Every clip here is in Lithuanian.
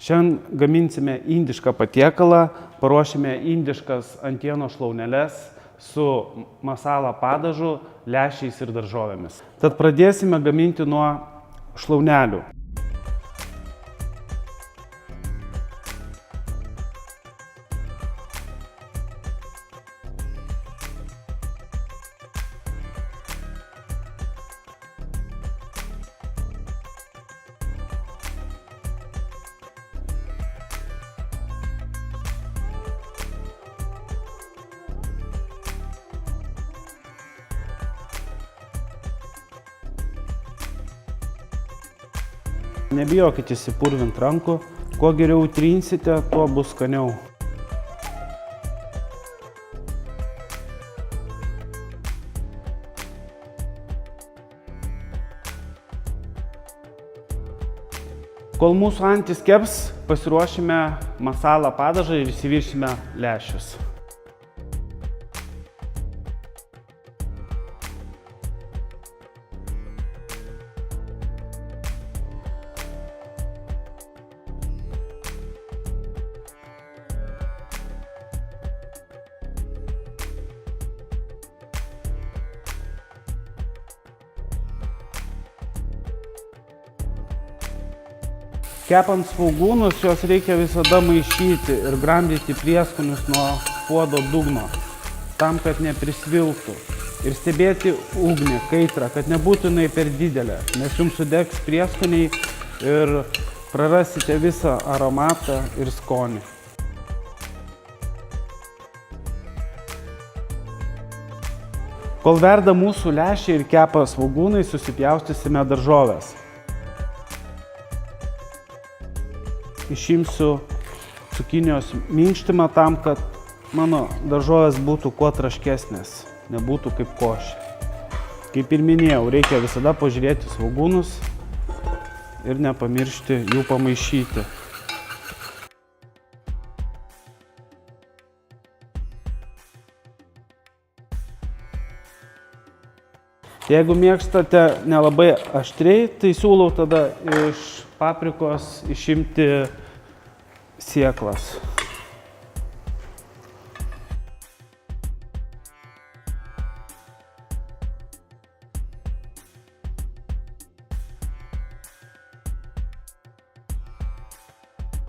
Šiandien gaminsime indišką patiekalą, paruošime indiškas antienos šlauneles su masala padažu, lęšiais ir daržovėmis. Tad pradėsime gaminti nuo šlaunelių. Nebijokit įsipurvint rankų, kuo geriau trinsite, tuo bus skaniau. Kol mūsų antis keps, pasiruošime masalą padažą ir įsiviršime lęšius. Kepant svogūnus, juos reikia visada maišyti ir gramdyti prieskonius nuo puodo dugno, tam, kad neprisviltų. Ir stebėti ugnį, kaitrą, kad nebūtų jinai per didelė, nes jums sudegs prieskoniai ir prarasite visą aromatą ir skonį. Kol verda mūsų lęšiai ir kepa svogūnai, susipjaustysime daržoves. Išimsiu cukinijos minkštimą tam, kad mano daržovės būtų kuo traškesnės, nebūtų kaip košė. Kaip ir minėjau, reikia visada pažiūrėti svogūnus ir nepamiršti jų pamaišyti. Jeigu mėgstate nelabai aštriai, tai siūlau tada iš paprikos išimti sėklas.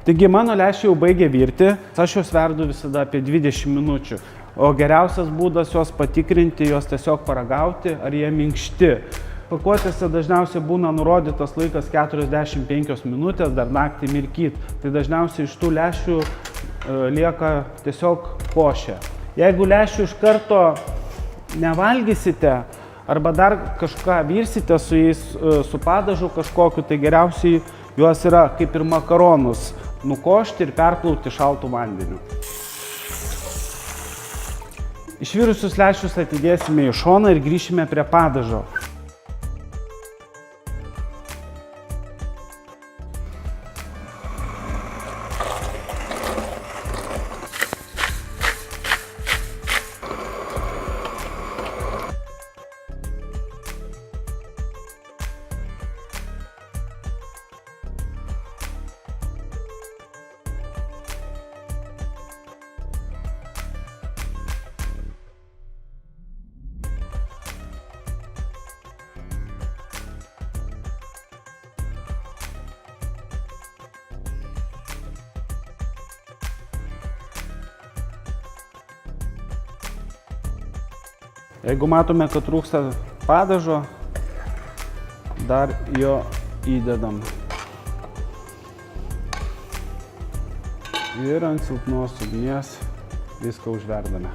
Taigi mano lęšiai jau baigė virti, aš juos verdu visada apie 20 minučių. O geriausias būdas juos patikrinti, juos tiesiog paragauti, ar jie minkšti. Pakuotėse dažniausiai būna nurodytas laikas 45 minutės, dar naktį mirkyt. Tai dažniausiai iš tų lęšių lieka tiesiog košė. Jeigu lęšių iš karto nevalgysite arba dar kažką virsite su jais, su padažu kažkokiu, tai geriausiai juos yra kaip ir makaronus nukošti ir perplauti šaltu vandeniu. Išvirusius lęšius atidėsime į šoną ir grįšime prie padažo. Jeigu matome, kad trūksta padažo, dar jo įdedam. Ir ant silpnos ugnies viską užverdame.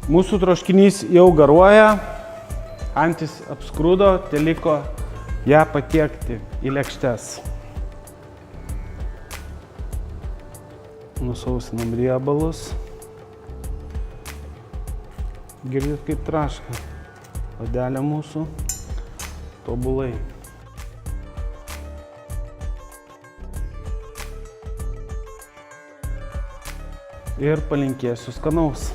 Mūsų troškinys jau garuoja, antis apskrudo, teliko ją patiekti į lėkštes. Nusausinam riebalus. Girdit kaip traška. Odelė mūsų tobulai. Ir palinkėsiu skanaus.